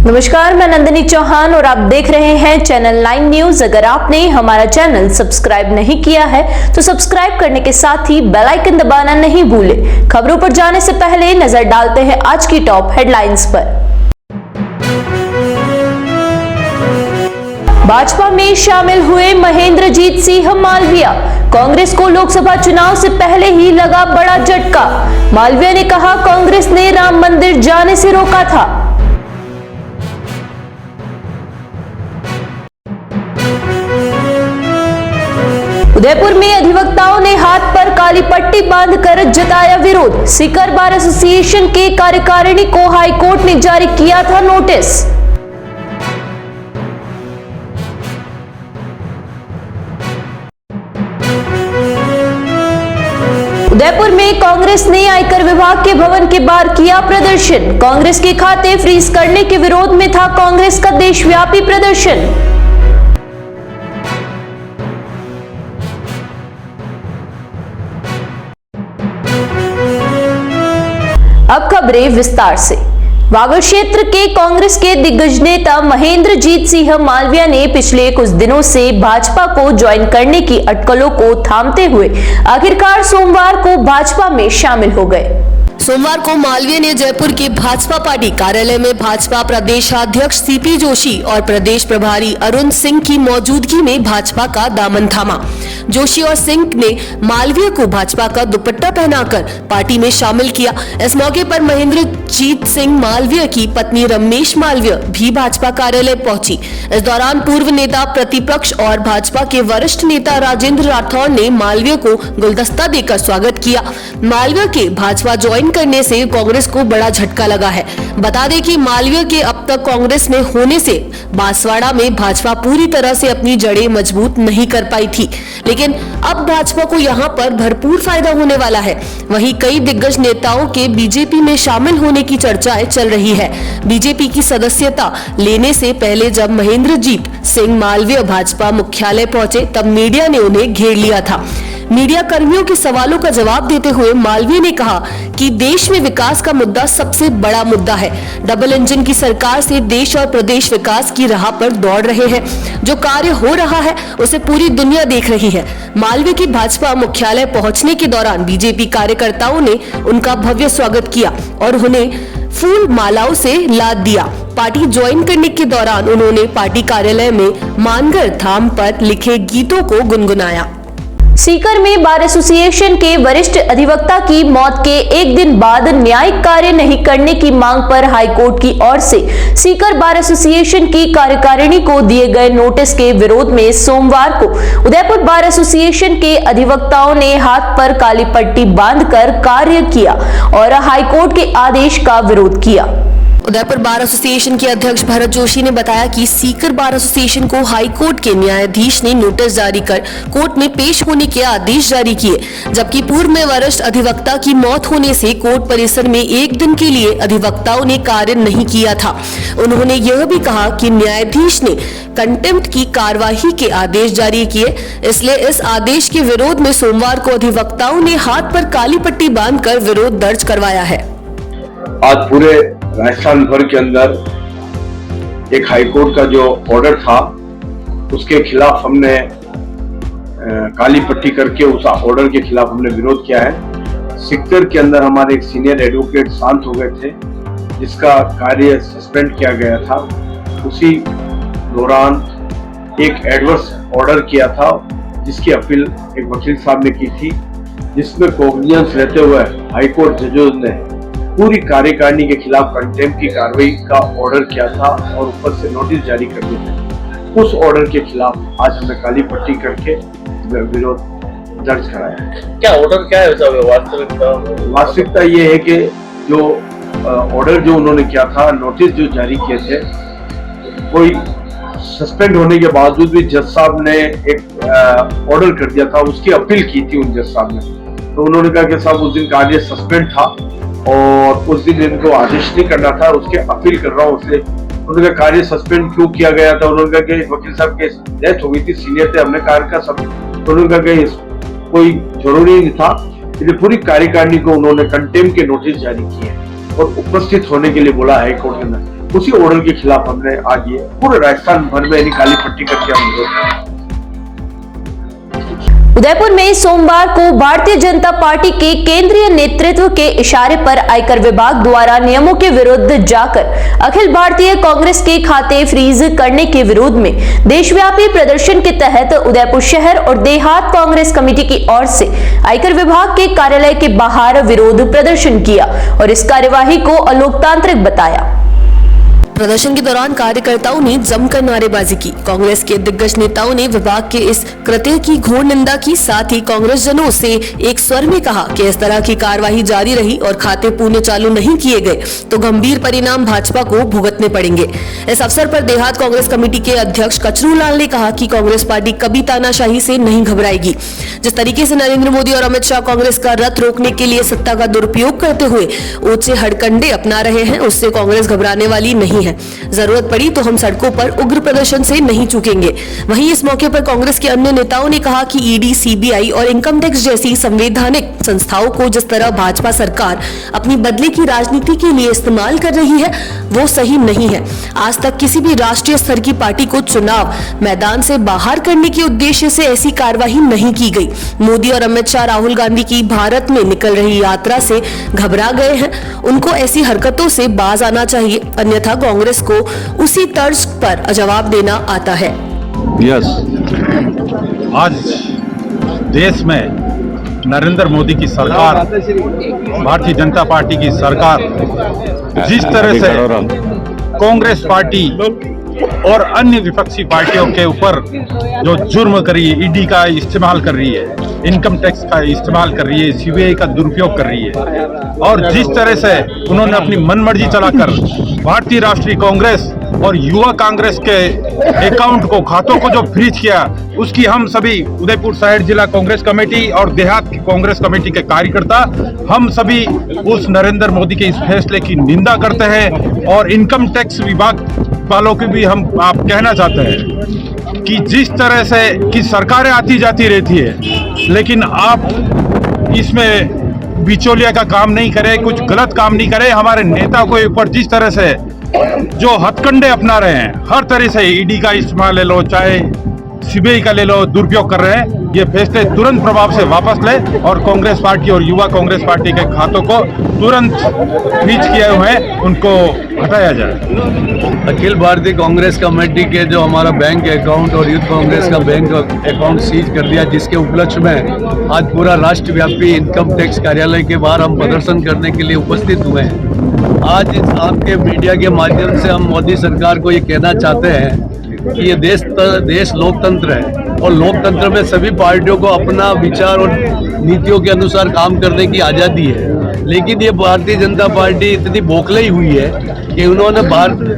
नमस्कार, मैं नंदिनी चौहान और आप देख रहे हैं चैनल 9 न्यूज। अगर आपने हमारा चैनल सब्सक्राइब नहीं किया है तो सब्सक्राइब करने के साथ ही बेल आइकन दबाना नहीं भूलें। खबरों पर जाने से पहले नजर डालते हैं आज की टॉप हेडलाइंस पर। भाजपा में शामिल हुए महेंद्रजीत सिंह मालविया। कांग्रेस को लोकसभा चुनाव से पहले ही लगा बड़ा झटका। मालविया ने कहा, कांग्रेस ने राम मंदिर जाने से रोका था। उदयपुर में अधिवक्ताओं ने हाथ पर काली पट्टी बांधकर जताया विरोध। सीकर बार एसोसिएशन के कार्यकारिणी को हाईकोर्ट ने जारी किया था नोटिस। उदयपुर में कांग्रेस ने आयकर विभाग के भवन के बाहर किया प्रदर्शन। कांग्रेस के खाते फ्रीज करने के विरोध में था कांग्रेस का देशव्यापी प्रदर्शन। अब खबरें विस्तार से। वागड़ क्षेत्र के कांग्रेस के दिग्गज नेता महेंद्रजीत सिंह मालविया ने पिछले कुछ दिनों से भाजपा को ज्वाइन करने की अटकलों को थामते हुए आखिरकार सोमवार को भाजपा में शामिल हो गए। सोमवार को मालविया ने जयपुर के भाजपा पार्टी कार्यालय में भाजपा प्रदेशाध्यक्ष सीपी जोशी और प्रदेश प्रभारी अरुण सिंह की मौजूदगी में भाजपा का दामन थामा। जोशी और सिंह ने मालविया को भाजपा का दुपट्टा पहनाकर पार्टी में शामिल किया। इस मौके पर महेंद्रजीत सिंह मालविया की पत्नी रमेश मालविया भी भाजपा कार्यालय पहुंची। इस दौरान पूर्व नेता प्रतिपक्ष और भाजपा के वरिष्ठ नेता राजेंद्र राठौड़ ने मालविया को गुलदस्ता देकर स्वागत किया। मालविया के भाजपा ज्वाइन करने से कांग्रेस को बड़ा झटका लगा है। बता दें कि मालविया के अब तक कांग्रेस में होने से बांसवाड़ा में भाजपा पूरी तरह से अपनी जड़ें मजबूत नहीं कर पाई थी, लेकिन अब भाजपा को यहां पर भरपूर फायदा होने वाला है। वहीं कई दिग्गज नेताओं के बीजेपी में शामिल होने की चर्चाएं चल रही है। बीजेपी की सदस्यता लेने से पहले जब महेंद्रजीत सिंह मालविया भाजपा मुख्यालय पहुंचे तब मीडिया ने उन्हें घेर लिया था। मीडिया कर्मियों के सवालों का जवाब देते हुए मालविया ने कहा कि देश में विकास का मुद्दा सबसे बड़ा मुद्दा है। डबल इंजन की सरकार से देश और प्रदेश विकास की राह पर दौड़ रहे हैं। जो कार्य हो रहा है उसे पूरी दुनिया देख रही है। मालविया की भाजपा मुख्यालय पहुंचने के दौरान बीजेपी कार्यकर्ताओं ने उनका भव्य स्वागत किया और उन्हें फूल मालाओं से लाद दिया। पार्टी ज्वाइन करने के दौरान उन्होंने पार्टी कार्यालय में मानगर धाम पर लिखे गीतों को गुनगुनाया। सीकर में बार एसोसिएशन के वरिष्ठ अधिवक्ता की मौत के एक दिन बाद न्यायिक कार्य नहीं करने की मांग पर हाईकोर्ट की ओर से सीकर बार एसोसिएशन की कार्यकारिणी को दिए गए नोटिस के विरोध में सोमवार को उदयपुर बार एसोसिएशन के अधिवक्ताओं ने हाथ पर काली पट्टी बांधकर कार्य किया और हाईकोर्ट के आदेश का विरोध किया। उदयपुर बार एसोसिएशन के अध्यक्ष भरत जोशी ने बताया कि सीकर बार एसोसिएशन को हाईकोर्ट के न्यायाधीश ने नोटिस जारी कर कोर्ट में पेश होने के आदेश जारी किए, जबकि पूर्व में वरिष्ठ अधिवक्ता की मौत होने से कोर्ट परिसर में एक दिन के लिए अधिवक्ताओं ने कार्य नहीं किया था। उन्होंने यह भी कहा कि न्यायाधीश ने कंटेम्प्ट की कार्यवाही के आदेश जारी किए, इसलिए इस आदेश के विरोध में सोमवार को अधिवक्ताओं ने हाथ पर काली पट्टी बांधकर विरोध दर्ज करवाया है। आज पूरे राजस्थान भर के अंदर एक हाईकोर्ट का जो ऑर्डर था उसके खिलाफ हमने काली पट्टी करके उस ऑर्डर के खिलाफ हमने विरोध किया है। सीकर के अंदर हमारे एक सीनियर एडवोकेट शांत हो गए थे जिसका कार्य सस्पेंड किया गया था। उसी दौरान एक एडवर्स ऑर्डर किया था जिसकी अपील एक वकील साहब ने की थी, जिसमें कोग्निजेंस लेते हुए हाईकोर्ट जजों ने पूरी कार्यकारिणी के खिलाफ कंटेम्प्ट की कार्रवाई का ऑर्डर किया था और ऊपर से नोटिस जारी कर दिए थे। उस ऑर्डर के खिलाफ आज हमने काली पट्टी करके विरोध दर्ज कराया। क्या ऑर्डर क्या है? वास्तविकता ये है कि जो ऑर्डर जो उन्होंने किया था, नोटिस जो जारी किए थे, कोई सस्पेंड होने के बावजूद भी जज साहब ने एक ऑर्डर कर दिया था, उसकी अपील की थी उन जज साहब ने। तो उन्होंने कहा कि साहब उस दिन कार्य सस्पेंड था और उस दिन इनको आदेश नहीं करना था, उसके अपील कर रहा हूँ उससे। उन्होंने कहा कार्य सस्पेंड क्यों किया गया था? उन्होंने कहा कि वकील साहब के डेथ हो गई थी, सीनियर थे, हमने कार्य का सब। उन्होंने कहा कि कोई जरूरी नहीं था, इसलिए पूरी कार्यकारिणी को उन्होंने कंटेम्प्ट के नोटिस जारी किए और उपस्थित होने के लिए बोला हाईकोर्ट के अंदर। उसी ऑर्डर के खिलाफ हमने आज ये पूरे राजस्थान भर में काली पट्टी करके हम विरोध कर रहे हैं। उदयपुर में सोमवार को भारतीय जनता पार्टी के केंद्रीय नेतृत्व के इशारे पर आयकर विभाग द्वारा नियमों के विरुद्ध जाकर अखिल भारतीय कांग्रेस के खाते फ्रीज करने के विरोध में देशव्यापी प्रदर्शन के तहत उदयपुर शहर और देहात कांग्रेस कमेटी की ओर से आयकर विभाग के कार्यालय के बाहर विरोध प्रदर्शन किया और इस कार्यवाही को अलोकतांत्रिक बताया। प्रदर्शन के दौरान कार्यकर्ताओं ने जमकर नारेबाजी की। कांग्रेस के दिग्गज नेताओं ने विभाग के इस कृत्य की घोर निंदा की। साथ ही कांग्रेस जनों से एक स्वर में कहा कि इस तरह की कार्यवाही जारी रही और खाते पुनः चालू नहीं किए गए तो गंभीर परिणाम भाजपा को भुगतने पड़ेंगे। इस अवसर पर देहात कांग्रेस कमेटी के अध्यक्ष कचरू लाल ने कहा कि कांग्रेस पार्टी कभी तानाशाही से नहीं घबराएगी। जिस तरीके से नरेंद्र मोदी और अमित शाह कांग्रेस का रथ रोकने के लिए सत्ता का दुरुपयोग करते हुए ऊंचे हड़कंडे अपना रहे हैं, उससे कांग्रेस घबराने वाली नहीं है। जरूरत पड़ी तो हम सड़कों पर उग्र प्रदर्शन से नहीं चूकेंगे। वहीं इस मौके पर कांग्रेस के अन्य नेताओं ने कहा कि ईडी, सीबीआई और इनकम टैक्स जैसी संवैधानिक संस्थाओं को जिस तरह भाजपा सरकार अपनी बदले की राजनीति के लिए इस्तेमाल कर रही है वो सही नहीं है। आज तक किसी भी राष्ट्रीय स्तर की पार्टी को चुनाव मैदान से बाहर करने के उद्देश्य से ऐसी कार्यवाही नहीं की गई। मोदी और अमित शाह राहुल गांधी की भारत में निकल रही यात्रा से घबरा गए हैं। उनको ऐसी हरकतों से बाज आना चाहिए, अन्यथा कांग्रेस को उसी तर्ज पर जवाब देना आता है। आज देश में नरेंद्र मोदी की सरकार, भारतीय जनता पार्टी की सरकार जिस तरह से कांग्रेस पार्टी और अन्य विपक्षी पार्टियों के ऊपर जो जुर्म कर रही है, ईडी का इस्तेमाल कर रही है, इनकम टैक्स का इस्तेमाल कर रही है, सीबीआई का दुरुपयोग कर रही है और जिस तरह से उन्होंने अपनी मनमर्जी चलाकर भारतीय राष्ट्रीय कांग्रेस और युवा कांग्रेस के अकाउंट को, खातों को जो फ्रीज किया, उसकी हम सभी उदयपुर शहर जिला कांग्रेस कमेटी और देहात की कांग्रेस कमेटी के कार्यकर्ता हम सभी उस नरेंद्र मोदी के इस फैसले की निंदा करते हैं। और इनकम टैक्स विभाग वालों की भी हम आप कहना चाहते हैं कि जिस तरह से कि सरकारें आती जाती रहती है, लेकिन आप इसमें बिचौलिया का काम नहीं करें, कुछ गलत काम नहीं करें। हमारे नेता को ऊपर जिस तरह से जो हथकंडे अपना रहे हैं, हर तरह से ईडी का इस्तेमाल ले लो, चाहे सीबीआई का ले लो, दुरुपयोग कर रहे हैं, ये फैसले तुरंत प्रभाव से वापस ले और कांग्रेस पार्टी और युवा कांग्रेस पार्टी के खातों को तुरंत फ्रीज किए हुए हैं, उनको हटाया जाए। अखिल भारतीय कांग्रेस कमेटी के जो हमारा बैंक अकाउंट और यूथ कांग्रेस का बैंक अकाउंट सीज कर दिया, जिसके उपलक्ष्य में आज पूरा राष्ट्रव्यापी इनकम टैक्स कार्यालय के बाहर हम प्रदर्शन करने के लिए उपस्थित हुए हैं। आज इस आपके मीडिया के माध्यम से हम मोदी सरकार को ये कहना चाहते हैं कि ये देश लोकतंत्र है और लोकतंत्र में सभी पार्टियों को अपना विचार और नीतियों के अनुसार काम करने की आज़ादी है। लेकिन ये भारतीय जनता पार्टी इतनी बौखलाई हुई है कि उन्होंने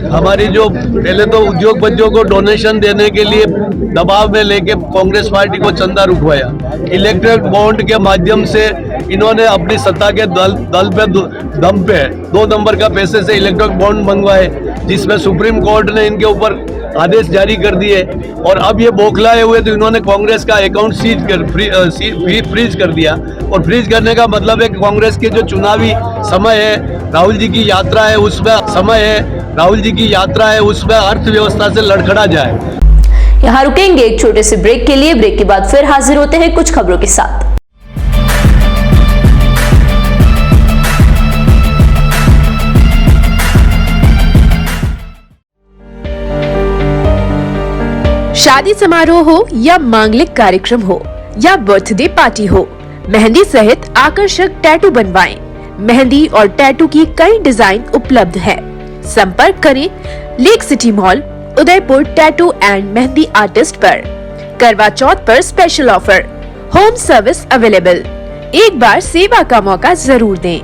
हमारी जो पहले तो उद्योगपतियों को डोनेशन देने के लिए दबाव में लेके कांग्रेस पार्टी को चंदा रुकवाया। इलेक्ट्रिक बॉन्ड के माध्यम से इन्होंने अपनी सत्ता के दम पे 2 नंबर का पैसे से इलेक्ट्रिक बॉन्ड मंगवाए, जिसमें सुप्रीम कोर्ट ने इनके ऊपर आदेश जारी कर दिए। और अब ये बौखलाए हुए तो इन्होंने कांग्रेस का अकाउंट फ्रीज कर दिया। और फ्रीज करने का मतलब है कि कांग्रेस के जो चुनावी समय है, राहुल जी की यात्रा है, उसमें अर्थव्यवस्था से लड़खड़ा जाए। यहाँ रुकेंगे एक छोटे से ब्रेक के लिए। ब्रेक के बाद फिर हाजिर होते हैं कुछ खबरों के साथ। शादी समारोह हो या मांगलिक कार्यक्रम हो या बर्थडे पार्टी हो, मेहंदी सहित आकर्षक टैटू बनवाएं। मेहंदी और टैटू की कई डिजाइन उपलब्ध है। संपर्क करें lake city mall, Udaipur tattoo and mehndi artist पर। करवा चौथ पर special offer, home service available. एक बार सेवा का मौका जरूर दें।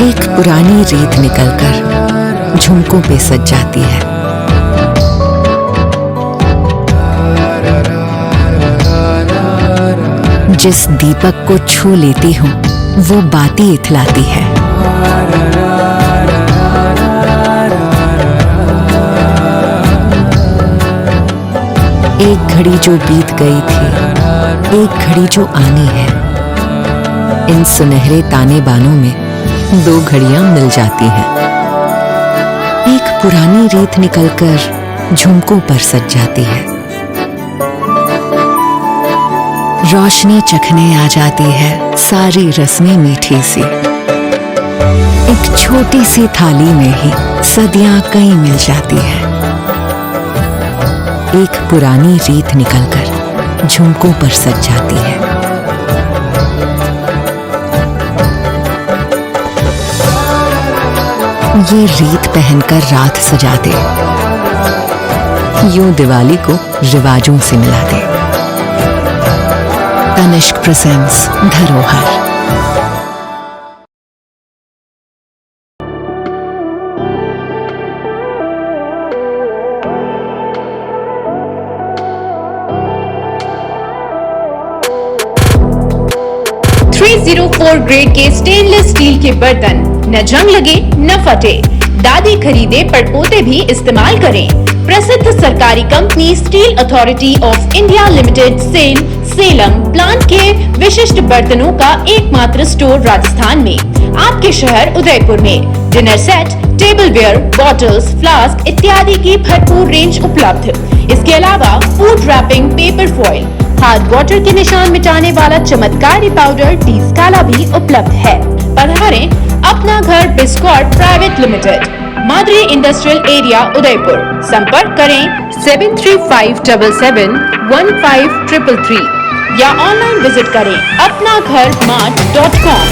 एक पुरानी रीत निकलकर झुमकों पे सज जाती है। जिस दीपक को छू लेती हूँ वो बाती इथलाती है। एक घड़ी जो बीत गई थी, एक घड़ी जो आनी है, इन सुनहरे ताने बानों में दो घड़ियां मिल जाती हैं। एक पुरानी रीत निकलकर झुमकों पर सज जाती है। रोशनी चखने आ जाती है सारी रस्में मीठी सी। एक छोटी सी थाली में ही सदियां कई मिल जाती है। एक पुरानी रीत निकलकर झुमकों पर सज जाती है। ये रीत पहनकर रात सजा दे, यूं दिवाली को रिवाजों से मिला दे। तनिष्क प्रेजेंट्स धरोहर। ग्रेड के स्टेनलेस स्टील के बर्तन न जंग लगे न फटे। दादी खरीदे पड़पोते भी इस्तेमाल करें। प्रसिद्ध सरकारी company steel authority of India limited Salem plant के विशिष्ट बर्तनों का एकमात्र स्टोर राजस्थान में, आपके शहर उदयपुर में। Dinner set, tableware, bottles, flask इत्यादि की भरपूर रेंज उपलब्ध। इसके अलावा food wrapping, paper foil, hard water के निशान मिटाने वाला चमत्कारी पाउडर डी-स्काला भी उपलब्ध है। पधारें अपना घर Biscot private limited, Madri industrial area Udaipur. संपर्क करें 7357715333 या ऑनलाइन विजिट करें apnagharmart.com।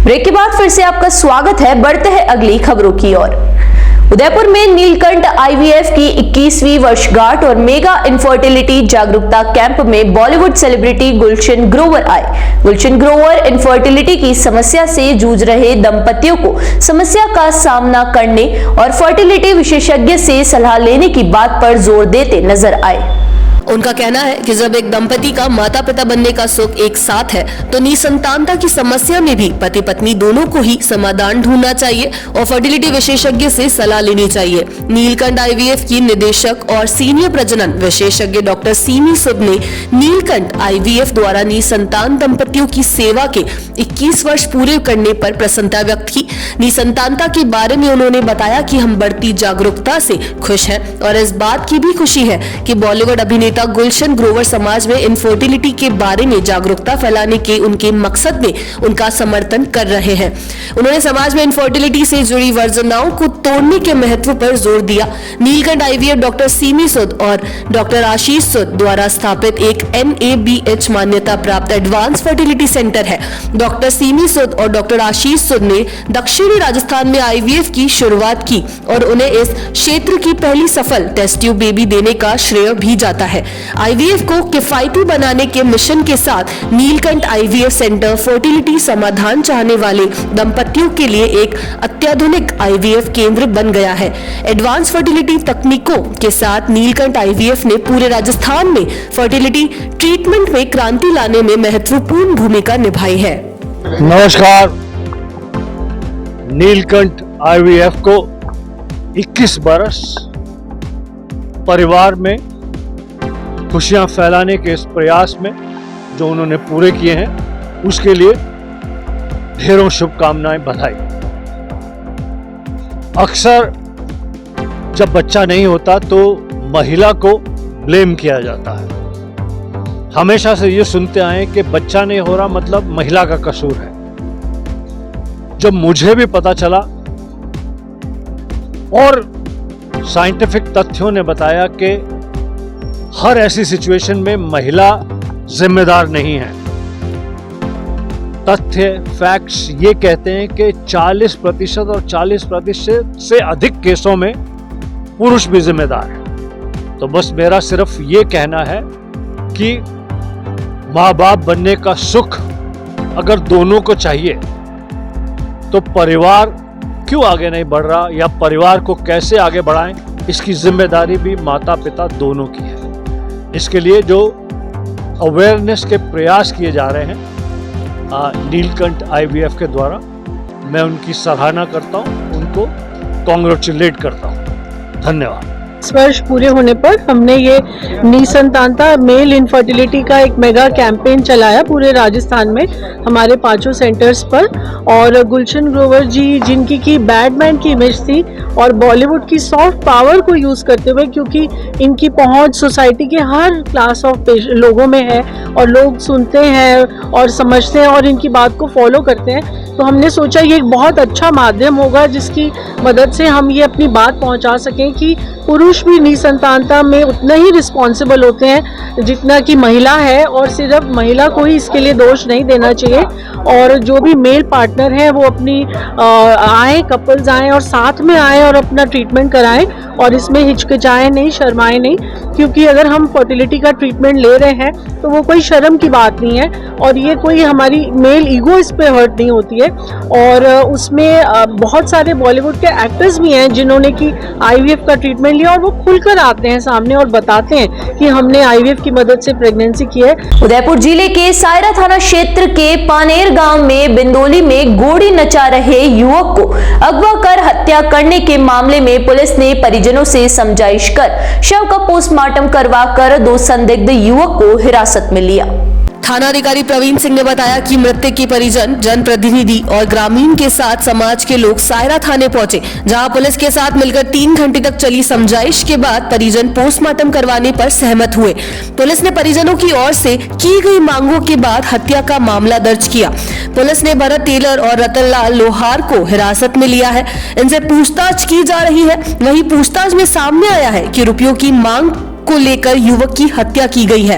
ब्रेक के बाद फिर से आपका स्वागत है। बढ़ते हैं अगली खबरों की ओर। उदयपुर में नीलकंठ आईवीएफ की 21वीं वर्षगांठ और मेगा इनफर्टिलिटी जागरूकता कैंप में बॉलीवुड सेलिब्रिटी गुलशन ग्रोवर आए। गुलशन ग्रोवर इनफर्टिलिटी की समस्या से जूझ रहे दंपतियों को समस्या का सामना करने और फर्टिलिटी विशेषज्ञ से सलाह लेने की बात पर जोर देते नजर आए। उनका कहना है कि जब एक दंपति का माता पिता बनने का सुख एक साथ है तो निसंतानता की समस्या में भी पति पत्नी दोनों को ही समाधान ढूंढना चाहिए और फर्टिलिटी विशेषज्ञ से सलाह लेनी चाहिए। नीलकंठ आईवीएफ की निदेशक और सीनियर प्रजनन विशेषज्ञ डॉक्टर सीमी सुद ने नीलकंठ आईवीएफ द्वारा निसंतान दंपतियों की सेवा के 21 वर्ष पूरे करने पर प्रसन्नता व्यक्त की। निसंतानता के बारे में उन्होंने बताया कि हम बढ़ती जागरूकता से खुश हैं और इस बात की भी खुशी है कि बॉलीवुड अभिनेता गुलशन ग्रोवर समाज में इनफर्टिलिटी के बारे में जागरूकता फैलाने के उनके मकसद में उनका समर्थन कर रहे हैं। उन्होंने समाज में इनफर्टिलिटी से जुड़ी वर्जनाओं को तोड़ने के महत्व पर जोर दिया। नीलकंठ आईवीएफ डॉक्टर सीमी सुद और डॉक्टर आशीष सुद द्वारा स्थापित एक NABH मान्यता प्राप्त एडवांस फर्टिलिटी सेंटर है। डॉक्टर सीमी सुद और डॉक्टर आशीष सुद ने दक्षिणी राजस्थान में आईवीएफ की शुरुआत की और उन्हें इस क्षेत्र की पहली सफल टेस्ट ट्यूब बेबी देने का श्रेय भी जाता है। आईवीएफ को किफायती बनाने के मिशन के साथ नीलकंठ आईवीएफ सेंटर फर्टिलिटी समाधान चाहने वाले दंपतियों के लिए एक अत्याधुनिक आईवीएफ केंद्र बन गया है। एडवांस फर्टिलिटी तकनीकों के साथ नीलकंठ आईवीएफ ने पूरे राजस्थान में फर्टिलिटी ट्रीटमेंट में क्रांति लाने में महत्वपूर्ण भूमिका निभाई है। नमस्कार। नीलकंठ आईवीएफ को 21 बरस परिवार में खुशियां फैलाने के इस प्रयास में जो उन्होंने पूरे किए हैं उसके लिए ढेरों शुभकामनाएं, बधाई। अक्सर जब बच्चा नहीं होता तो महिला को ब्लेम किया जाता है। हमेशा से ये सुनते आए कि बच्चा नहीं हो रहा मतलब महिला का कसूर है। जब मुझे भी पता चला और साइंटिफिक तथ्यों ने बताया कि हर ऐसी सिचुएशन में महिला जिम्मेदार नहीं है। तथ्य फैक्ट्स ये कहते हैं कि 40% और 40% से अधिक केसों में पुरुष भी जिम्मेदार है। तो बस मेरा सिर्फ ये कहना है कि माँ बाप बनने का सुख अगर दोनों को चाहिए तो परिवार क्यों आगे नहीं बढ़ रहा या परिवार को कैसे आगे बढ़ाएं, इसकी जिम्मेदारी भी माता पिता दोनों की है। इसके लिए जो अवेयरनेस के प्रयास किए जा रहे हैं नीलकंठ IVF के द्वारा, मैं उनकी सराहना करता हूं, उनको कॉन्ग्रेचुलेट करता हूं। धन्यवाद। 10 वर्ष पूरे होने पर हमने ये निसंतानता मेल इनफर्टिलिटी का एक मेगा कैंपेन चलाया पूरे राजस्थान में हमारे 5 सेंटर्स पर। और गुलशन ग्रोवर जी, जिनकी की बैडमैन की इमेज थी और बॉलीवुड की सॉफ्ट पावर को यूज़ करते हुए, क्योंकि इनकी पहुंच सोसाइटी के हर क्लास ऑफ लोगों में है और लोग सुनते हैं और समझते हैं और इनकी बात को फॉलो करते हैं, तो हमने सोचा ये एक बहुत अच्छा माध्यम होगा जिसकी मदद से हम ये अपनी बात पहुंचा सकें कि पुरुष भी निसंतानता में उतना ही रिस्पॉन्सिबल होते हैं जितना कि महिला है, और सिर्फ महिला को ही इसके लिए दोष नहीं देना चाहिए। और जो भी मेल पार्टनर है वो अपनी आए, कपल्स आए और साथ में आए और अपना ट्रीटमेंट कराएं और इसमें हिचकिचाएं नहीं, शर्माएं नहीं, क्योंकि अगर हम फर्टिलिटी का ट्रीटमेंट ले रहे हैं तो वो कोई शर्म की बात नहीं है और ये कोई हमारी मेल ईगो इस पे हर्ट नहीं होती है। और उसमें बहुत सारे बॉलीवुड के एक्टर्स भी हैं जिन्होंने कि IVF का ट्रीटमेंट लिया और वो खुलकर आते हैं सामने और बताते हैं कि हमने IVF की मदद से प्रेगनेंसी की है। उदयपुर जिले के सायरा थाना क्षेत्र के पानेर गांव में बिंदोली में घोड़ी नचा रहे युवक को अगवा कर हत्या करने के मामले में पुलिस ने परिजनों से समझाइश कर शव का पोस्टमार्टम करवाकर 2 संदिग्ध युवक को हिरासत में लिया। थानाधिकारी प्रवीण सिंह ने बताया कि मृतक के परिजन, जनप्रतिनिधि और ग्रामीण के साथ समाज के लोग सायरा थाने पहुंचे, जहां पुलिस के साथ मिलकर 3 घंटे तक चली समझाइश के बाद परिजन पोस्टमार्टम करवाने पर सहमत हुए। पुलिस ने परिजनों की ओर से की गई मांगों के बाद हत्या का मामला दर्ज किया। पुलिस ने भरत टेलर और रतनलाल लोहार को हिरासत में लिया है। इनसे पूछताछ की जा रही है। वहीं पूछताछ में सामने आया है कि रुपयों की मांग को लेकर युवक की हत्या की गई है।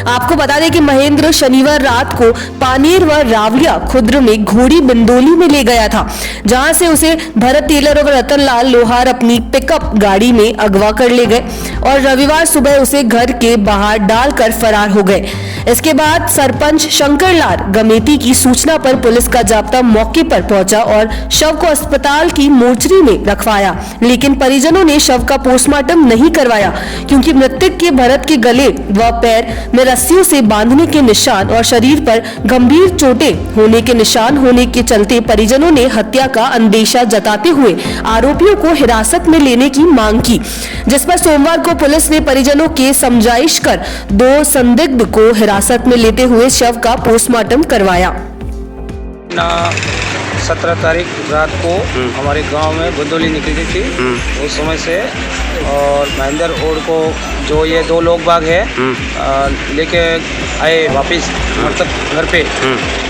आपको बता दें कि महेंद्र शनिवार रात को पानेर व रावलिया खुर्द में घोड़ी बिंदोली में ले गया था, जहां से उसे भरत टेलर और रतनलाल लोहार अपनी पिकअप गाड़ी में अगवा कर ले गए और रविवार सुबह उसे घर के बाहर डालकर फरार हो गए। इसके बाद सरपंच शंकरलाल गमेती की सूचना पर पुलिस का जाब्ता मौके पर पहुंचा और शव को अस्पताल की मोर्चरी में रखवाया, लेकिन परिजनों ने शव का पोस्टमार्टम नहीं करवाया क्योंकि मृतक के भरत के गले व पैर में रस्सियों से बांधने के निशान और शरीर पर गंभीर चोटें होने के निशान होने के चलते परिजनों ने हत्या का अंदेशा जताते हुए आरोपियों को हिरासत में लेने की मांग की, जिस पर सोमवार को पुलिस ने परिजनों के समझाइश कर 2 संदिग्ध को हिरासत में लेते हुए शव का पोस्टमार्टम करवाया। 17 तारीख रात को हमारे गांव में बिंदोली निकली थी उस समय से, और महेंद्र और को जो ये 2 लोग बाग है लेके आए वापस मतलब घर पे,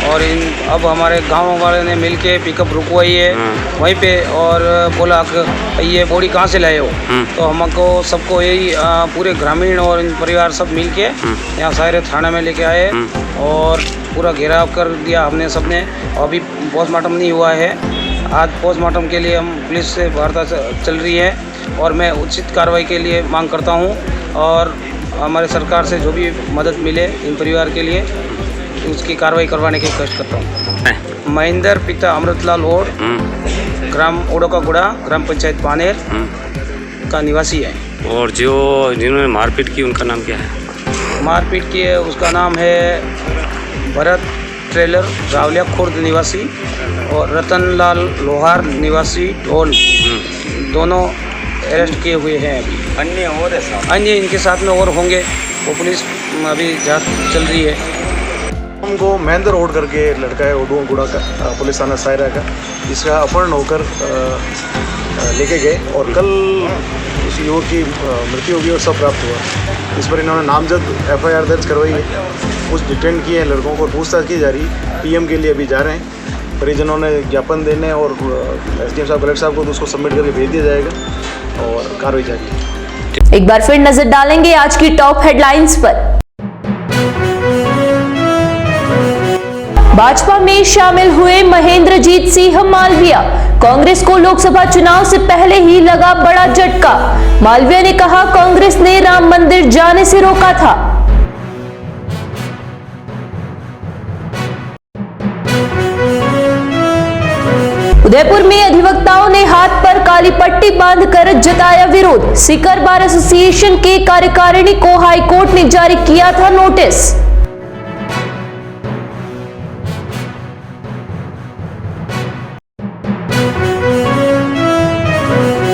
और अब हमारे गांव वाले ने मिलके पिकअप रुकवाई है वहीं पे और बोला कि ये बॉडी कहाँ से लाए हो, तो हमको सबको यही पूरे ग्रामीण और इन परिवार सब मिल के यहाँ सायरा थाना में लेके आए और पूरा घेराव कर दिया हमने सबने। अभी पोस्टमार्टम नहीं हुआ है, आज पोस्टमार्टम के लिए हम पुलिस से वार्ता चल रही है और मैं उचित कार्रवाई के लिए मांग करता हूं और हमारे सरकार से जो भी मदद मिले इन परिवार के लिए उसकी कार्रवाई करवाने की कोशिश करता हूं। महेंद्र पिता अमृतलाल ओड, ग्राम ओडो का गुड़ा, ग्राम पंचायत पानेर का निवासी है। और जो जिन्होंने मारपीट की उनका नाम क्या है? मारपीट की है उसका नाम है भरत ट्रेलर, रावलिया खुर्द निवासी, और रतनलाल लोहार निवासी ढोल, दोनों अरेस्ट किए हुए हैं। अभी अन्य इनके साथ में और होंगे, वो पुलिस अभी जांच चल रही है। हमको महेंद्र ओड करके लड़का है ओडो गुड़ा का, पुलिस थाना सायरा का, इसका अपहरण होकर लेके गए और कल उस युवक की मृत्यु होगी और सब प्राप्त हुआ। इस पर इन्होंने नामजद FIR दर्ज करवाई है, कुछ डिटेंड किए हैं लड़कों को, पूछताछ की जा रही। PM के लिए अभी जा रहे हैं, परिजनों ने ज्ञापन देने और SDM साहब, कलेक्टर साहब को तो उसको सबमिट करके भेज दिया जाएगा और कार्रवाई जारी है। एक बार फिर नजर डालेंगे आज की टॉप हेडलाइंस पर। भाजपा में शामिल हुए महेंद्रजीत सिंह मालविया, कांग्रेस को लोकसभा चुनाव से पहले ही लगा बड़ा झटका। मालविया ने कहा कांग्रेस ने राम मंदिर जाने से रोका था। उदयपुर में अधिवक्ताओं ने हाथ पर काली पट्टी बांधकर जताया विरोध। सीकर बार एसोसिएशन के कार्यकारिणी को हाईकोर्ट ने जारी किया था नोटिस।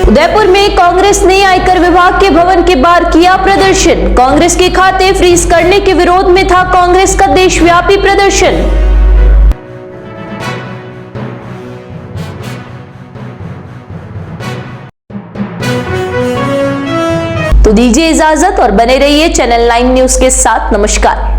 उदयपुर में कांग्रेस ने आयकर विभाग के भवन के बाहर किया प्रदर्शन। कांग्रेस के खाते फ्रीज करने के विरोध में था कांग्रेस का देशव्यापी प्रदर्शन। तो दीजिए इजाजत और बने रहिए चैनल 9 न्यूज के साथ। नमस्कार।